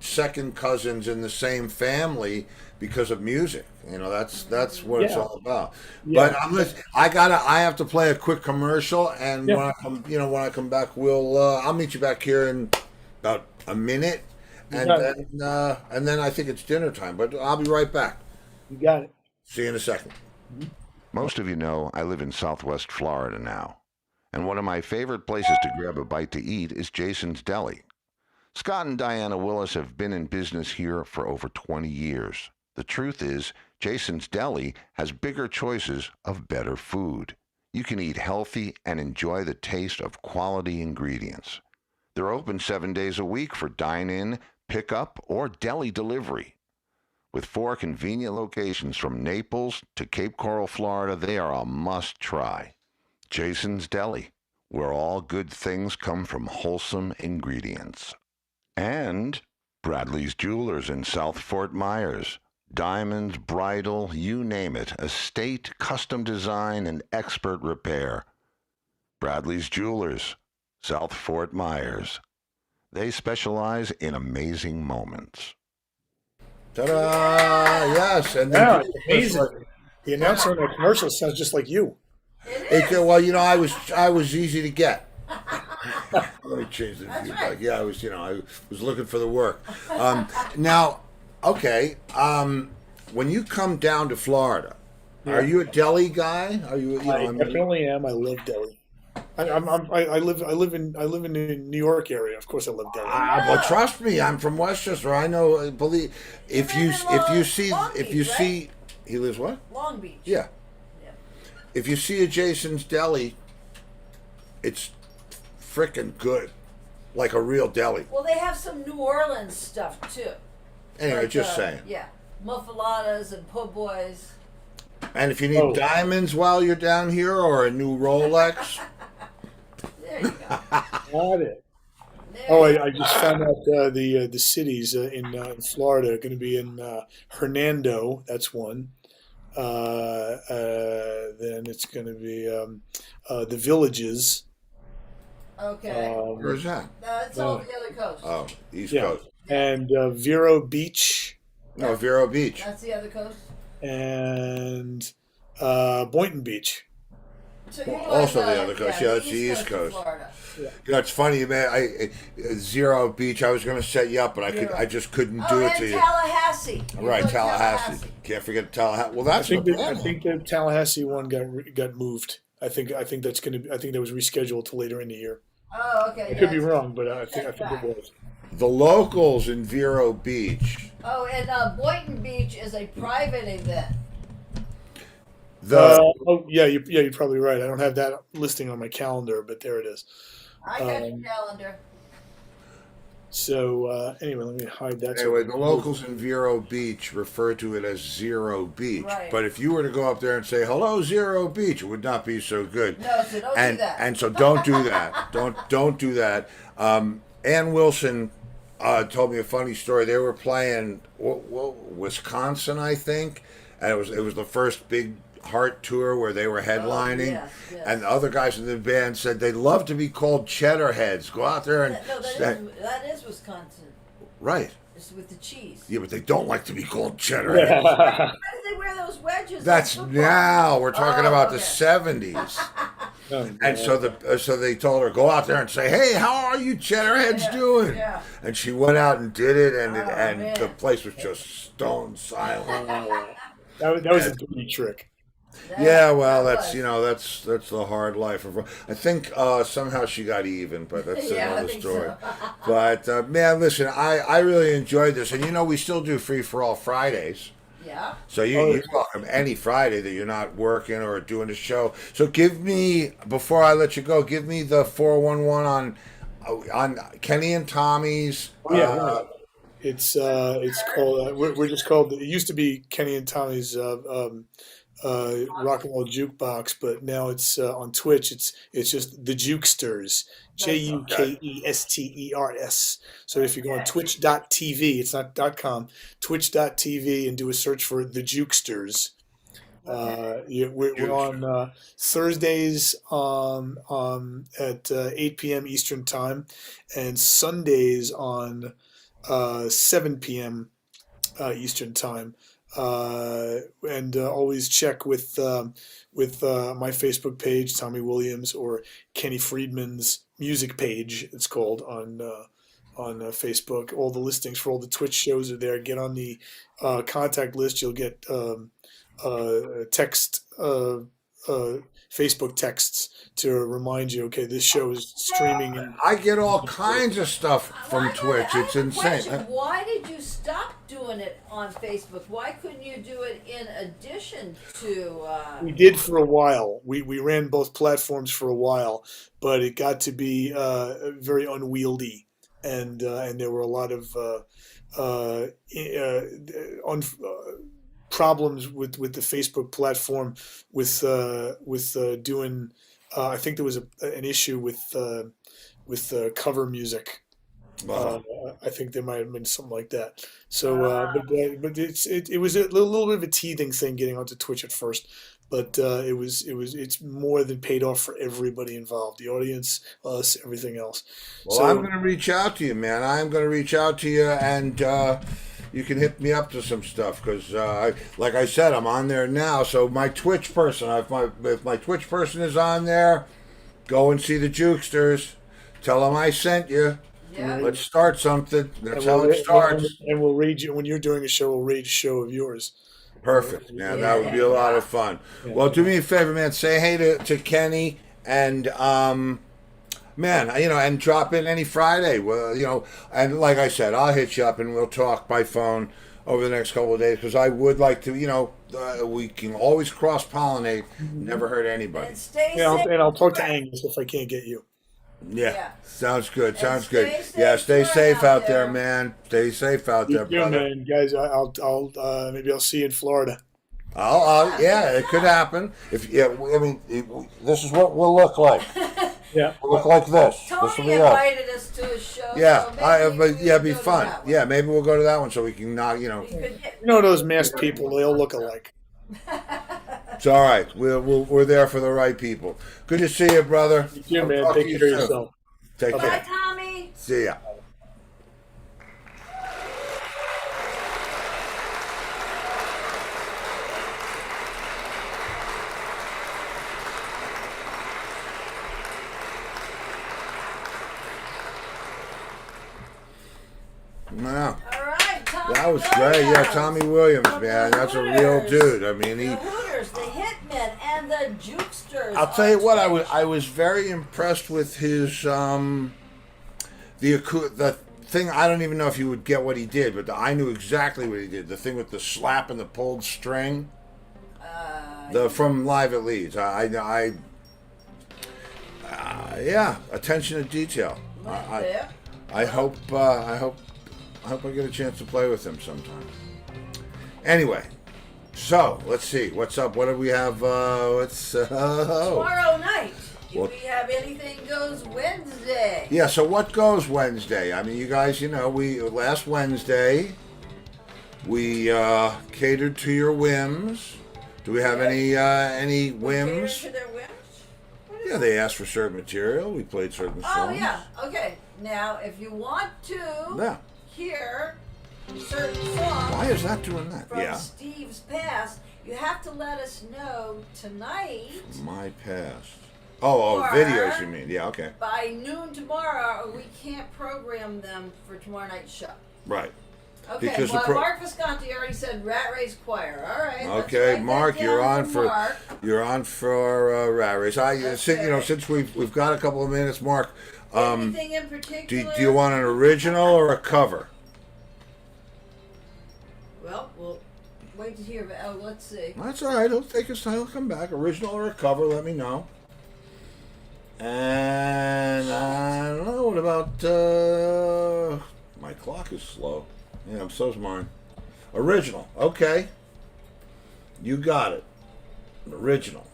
second cousins in the same family because of music. That's what it's Yeah, all about. But yeah, I have to play a quick commercial, and yeah. when I come back, I'll meet you back here in about a minute, You got it. and then I think it's dinner time. But I'll be right back. You got it. See you in a second. Most of you know I live in Southwest Florida now, and one of my favorite places to grab a bite to eat is Jason's Deli. Scott and Diana Willis have been in business here for over 20 years. The truth is, Jason's Deli has bigger choices of better food. You can eat healthy and enjoy the taste of quality ingredients. They're open 7 days a week for dine-in, pick-up, or deli delivery. With 4 convenient locations from Naples to Cape Coral, Florida, they are a must-try. Jason's Deli, where all good things come from wholesome ingredients. And Bradley's Jewelers in South Fort Myers. Diamonds, bridal, you name it, estate, custom design, and expert repair. Bradley's Jewelers, South Fort Myers. They specialize in amazing moments. Ta-da! Yes, and then Yeah, it's amazing. The announcer in that commercial sounds just like you. It is. well, I was easy to get. Let me change the That's feedback. right. Yeah, I was looking for the work. Now, okay, when you come down to Florida, are you a deli guy? Are you? I I mean, definitely am. I love Delhi. I live in the New York area. Of course, I love Delhi. but trust me, I'm from Westchester. I know. Believe if you live in if you see Long if Beach, you right? see he lives what? Long Beach. Yeah. Yeah. If you see a Jason's Deli, it's freaking good, like a real deli. Well, they have some New Orleans stuff too. Anyway, Like, just saying. Yeah, muffaladas and po' boys. And if you need Oh. diamonds while you're down here, or a new Rolex, There you go. Got it. There Oh, you go. I just found out the cities in Florida are going to be in Hernando. That's one. Then it's going to be the Villages. Okay. where's that? It's all the other coast. Oh, East Yeah, Coast. and Vero Beach No, Vero Beach. That's the other coast. and Boynton Beach. So you're Also going, the other coast. Yeah, that's the East of Coast. Florida. You know, it's funny, man. Zero Beach. I was going to set you up, but Zero. I just couldn't Oh, do it and to you. Tallahassee. You're Right, going Tallahassee. Can't forget Tallahassee. Well, I that's think the I plan. think the Tallahassee one got moved. I think that's going to. I think that was rescheduled to later in the year. Oh, okay. I could be yes. wrong, but I think it was. The locals in Vero Beach. Oh, and Boynton Beach is a private event. You're probably right. I don't have that listing on my calendar, but there it is. I got your calendar. So anyway, let me hide that. Anyway, the locals in Vero Beach refer to it as Zero Beach. Right. But if you were to go up there and say, hello, Zero Beach, it would not be so good. No, so don't and do that. and so don't do that. don't do that. Ann Wilson told me a funny story. They were playing Wisconsin, I think, and it was the first big Heart tour where they were headlining, yes, yes. and the other guys in the band said they'd love to be called Cheddar Heads. Go out there and That is Wisconsin. right. It's with the cheese. Yeah, but they don't like to be called Cheddar Heads. Why do they wear those wedges? That's like football? now. We're talking Oh, about okay. the '70s. Oh, And so they told her, go out there and say, hey, how are you Cheddarheads Yeah, doing? yeah. And she went out and did it, and Oh, and man. the place was just stone silent. that was a dirty trick. Yeah, well, that that's was. that's the hard life of. I think somehow she got even, but that's Yeah, I another think story. so. But man, listen, I really enjoyed this, and we still do Free for All Fridays. Yeah. So you're welcome any Friday that you're not working or doing the show. So give me, before I let you go, give me the 411 on Kenny and Tommy's. Yeah, it's called. We're just called. It used to be Kenny and Tommy's rock and roll jukebox, but now it's on Twitch. It's just the Jukesters. JUKESTERS. So if you go on twitch.tv, it's not .com, twitch.tv, and do a search for the Jukesters. We're on Thursdays at 8 p.m. Eastern Time, and Sundays on 7 p.m. Eastern Time. And always check with my Facebook page, Tommy Williams, or Kenny Friedman's music page. It's called on Facebook. All the listings for all the Twitch shows are there. Get on the contact list. You'll get text. Facebook texts to remind you, okay, this show is streaming. And I get all kinds of stuff from Why Twitch. not? I It's have a insane. question. Why did you stop doing it on Facebook? Why couldn't you do it in addition to? we did for a while. We ran both platforms for a while, but it got to be very unwieldy, and there were a lot of problems with the Facebook platform with doing I think there was an issue with cover music. Uh-huh. Uh, I think there might have been something like that. So, Ah, but it was a little bit of a teething thing getting onto Twitch at first, but it's more than paid off for everybody involved, the audience, us, everything else. Well, I'm So going to reach out to you, man. I'm going to reach out to you, and you can hit me up to some stuff because, like I said, I'm on there now. So my Twitch person, if my Twitch person is on there, go and see the Jukesters. Tell them I sent you. yeah. and, Let's start something. That's and how it starts. we'll read you when you're doing a show. We'll read a show of yours. Perfect, man. That would be a lot of fun. Yeah. Well, do me a favor, man. Say hey to Kenny and man, and drop in any Friday. Well, and like I said, I'll hit you up and we'll talk by phone over the next couple of days because I would like to. We can always cross pollinate. Never hurt anybody. And stay Yeah, safe. and I'll talk to Angus if I can't get you. Yeah, Yeah. sounds good. And Sounds stay good. safe Yeah, stay out safe out there. there, man. Stay safe out there, Yeah, brother. man, guys. I'll maybe I'll see you in Florida. Yeah, it could happen. This is what we'll look like. Yeah. We'll look like this. This will Tony be us. invited us to a show. Yeah, so maybe we it'd be go to fun. that one. Yeah, maybe we'll go to that one so we can not, We could get- You know those masked people? They all look alike. It's all right. We're there for the right people. Good to see you, brother. You I'll man, talk to take you care of soon. yourself. Take Bye, care. Tommy. See ya. Wow. All right, Tommy. That was great. Yeah, Williams. Tommy Williams, From man. the That's a real Hooters. dude. I mean, The Hooters, the Hitmen, and the Jukesters. I'll tell you on what, Twitch. I was very impressed with his the thing. I don't even know if you would get what he did, but I knew exactly what he did. The thing with the slap and the pulled string, from Live at Leeds. Yeah, attention to detail. Yeah. I hope I get a chance to play with him sometime. Anyway, so let's see what's up. What do we have? Tomorrow night, do What? we have Anything Goes Wednesday? Yeah. So what goes Wednesday? I mean, you guys, we last Wednesday we catered to your whims. Do we have any Cater whims? to their whims? What is Yeah, they asked for certain material. We played certain Oh songs. yeah. Okay. Now, if you want to Yeah. hear certain songs Why is that doing that? from Yeah. Steve's past, you have to let us know tonight My past. Oh, Or- videos, you mean? Yeah, okay. by noon tomorrow, or we can't program them for tomorrow night's show. Right. Okay. Because the Well, pro- Mark Visconti already said Rat Race Choir. All right. let's Okay, write that Mark, down you're on for Mark. Rat Race. Since we've got a couple of minutes, Mark. Anything in particular? Do you want an original or a cover? Well, we'll wait to hear. Oh, let's see. That's all right. He'll take his time. He'll come back. Original or a cover? Let me know. And I don't know. What about? My clock is slow. Yeah, so's mine. Original. Okay. You got it. Original.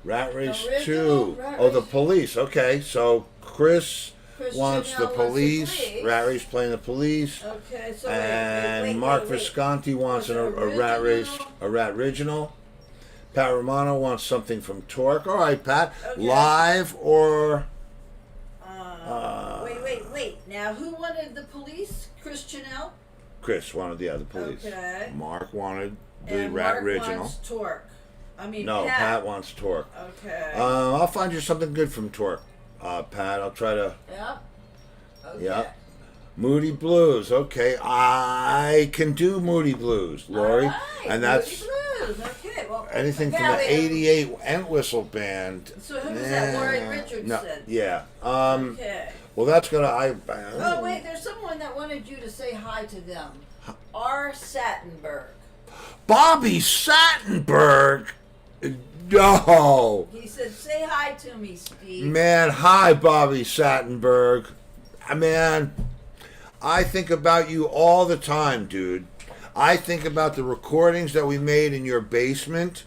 Rat Race Original 2. Rat Oh, the Race. Police. Okay, so Chris Christian wants the L police. Police. Rat Race playing the police. Okay, so And Mark Visconti wants Was a it Rat Race, original? a Rat Original. Pat Romano wants something from Torque. All right, Pat. Okay. Live or Wait. Now, who wanted the police? Christian L. Chris wanted the police. Okay. Mark wanted the And Rat Mark Original. wants Torque. I mean, No, Pat. Pat wants Torque. Okay. I'll find you something good from Torque, Pat. I'll try to. Yep. Okay. Yep. Moody Blues. Okay, I can do Moody Blues, Lori, All right, and that's Moody Blues. Okay. Well, anything from apparently- the '88 Entwistle band. So who was that? Laurie Nah, Richardson. No, yeah. Okay. Well, that's gonna. Oh wait, there's someone that wanted you to say hi to them. R. Sattenberg. Bobby Sattenberg. No, He said, "Say hi to me, Steve." man. Hi, Bobby Sattenberg. Man, I think about you all the time, dude. I think about the recordings that we made in your basement,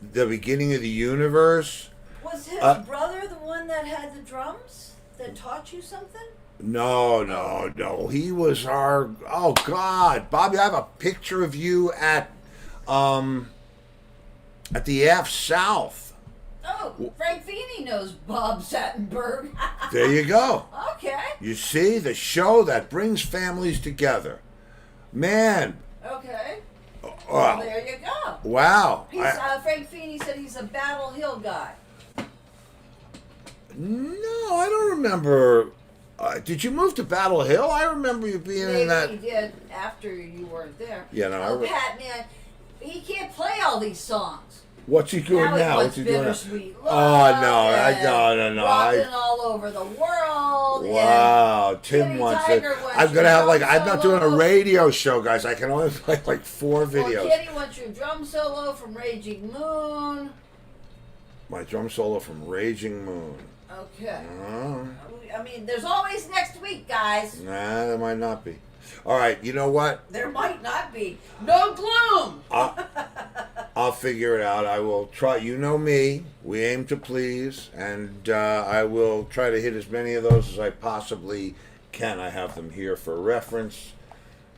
the beginning of the universe. Was his Uh, brother the one that had the drums that taught you something? No. He was our. Oh God, Bobby, I have a picture of you at the F South. Oh, Frank Feeney knows Bob Sattenberg. There you go. Okay. You see the show that brings families together, man. Okay. Well, Wow. there you go. Wow. He's, Frank Feeney said he's a Battle Hill guy. No, I don't remember. Did you move to Battle Hill? I remember you being Maybe in that. he did after you weren't there. Yeah, no, Oh, Pat, man, he can't play all these songs. What's he doing Now he now? wants What's he doing now? Bittersweet Oh Love no! Rocking all over the world. Wow, Tim Kenny wants Tiger it. wants I'm your gonna have drum I'm not doing a solo. radio show, guys. I can only play like 4 Well, videos. Kenny wants your drum solo from Raging Moon. My drum solo from Raging Moon. Okay. Oh, I mean, there's always next week, guys. nah, there might not be. All right, you know what? There might not be. No gloom. I'll figure it out. I will try. You know me. We aim to please, and I will try to hit as many of those as I possibly can. I have them here for reference.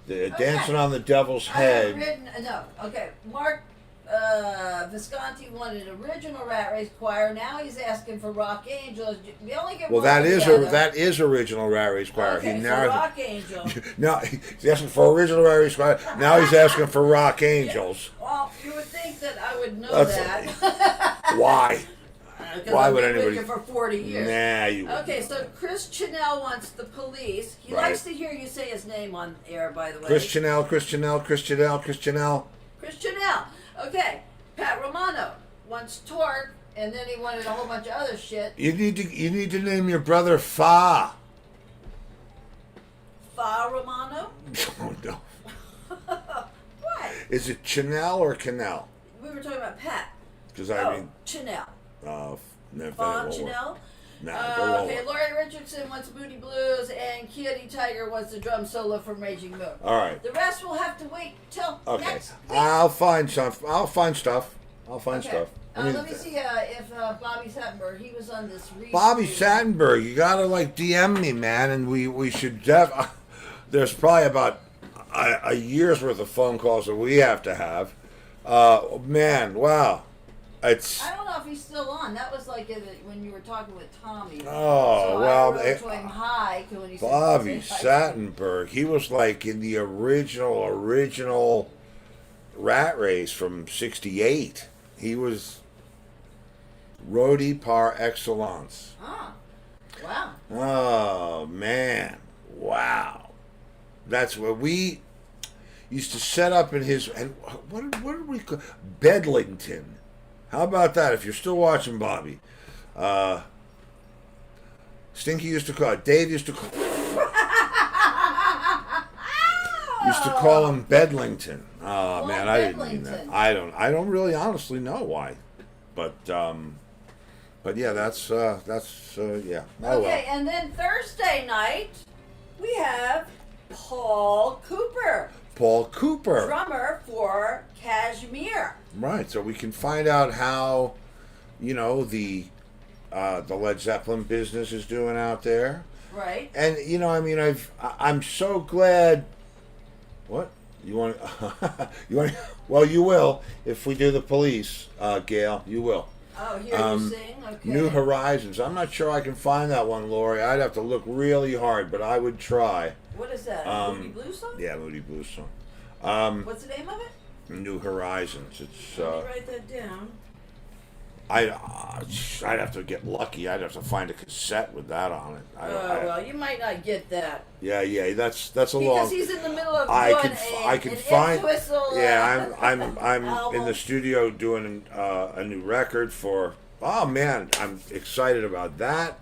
The Dancing on the Devil's I have Head. written, no, okay. Mark Visconti wanted original Rat Race Choir. Now he's asking for Rock Angels. We only get Well, one that is original Rat Race Choir. Okay, He so narrowed. Rock Angel. Now he's asking for original Rat Race Choir. Now he's asking for Rock Angels. Well, you would think that I would know That's- that. Why? Because Why I've would been with anybody- you for 40 years. Nah, you. Okay, so Chris Chanel wants the Police. He Right. likes to hear you say his name on air, by the way. Chris Chanel. Chris Chanel. Okay, Pat Romano wants Torque, and then he wanted a whole bunch of other shit. You need to name your brother Fa. Fa Romano? Oh no. What? Is it Chanel or Canal? We were talking about Pat. Because I mean, Chanel. no, Fawn Chanel? Nah, Okay, Laurie Richardson wants Booty Blues, and Kitty Tiger wants the drum solo from Raging Moon. All right. The rest will have to wait till Okay. next week. I'll find stuff. I'll find stuff. Okay. I mean, Let me see if Bobby Sattenberg, he was on this recently. Bobby Sattenberg, you gotta like DM me, man, and we should there's probably about a year's worth of phone calls that we have to have. Man, wow, it's. I don't know if he's still on. That was like when you were talking with Tommy. Oh, so well, I wrote to him hi when he Bobby said hi. Sattenberg, he was like in the original Rat Race from '68. He was roadie par excellence. Oh, wow. Oh man, wow! That's what we used to set up in his and what did we call Bedlington? How about that? If you're still watching, Bobby, Stinky used to call it. Dave used to call him Bedlington. Oh Why man, I didn't mean that. Bedlington? I don't really honestly know why, but yeah, that's yeah. Oh, Okay, and then Thursday night, we have Paul Cooper, Paul Cooper. drummer for Kashmir. Right, so we can find out how, the Led Zeppelin business is doing out there, Right. and I'm so glad. What you want? You want? Well, you will if we do the Police, Gail. You will. Oh, here you sing? Okay. New Horizons. I'm not sure I can find that one, Lori. I'd have to look really hard, but I would try. What is that? A Moody Blues song? Yeah, Moody Blues song. What's the name of it? New Horizons. It's. Let me write that down. I'd have to get lucky. I'd have to find a cassette with that on it. Well, you might not get that. Yeah. That's a long. Because he's in the middle of I doing can an find. whistle. Yeah, I'm in album. the studio doing a new record for. Oh man, I'm excited about that.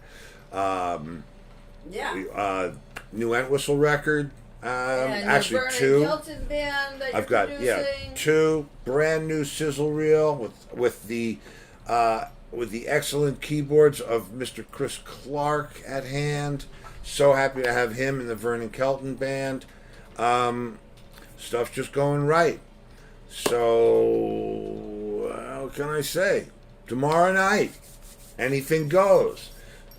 Yeah. New Entwistle record. And Actually, Vernon two. Kelton band that I've you're got producing. two brand new sizzle reel with the excellent keyboards of Mr. Chris Clark at hand. So happy to have him in the Vernon Kelton band. Stuff's just going right. So what can I say? Tomorrow night, Anything goes.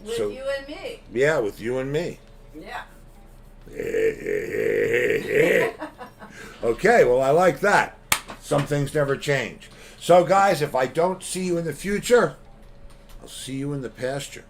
With So you and me. yeah, with you and me. Yeah. Okay, well, I like that. Some things never change. So, guys, if I don't see you in the future, I'll see you in the pasture.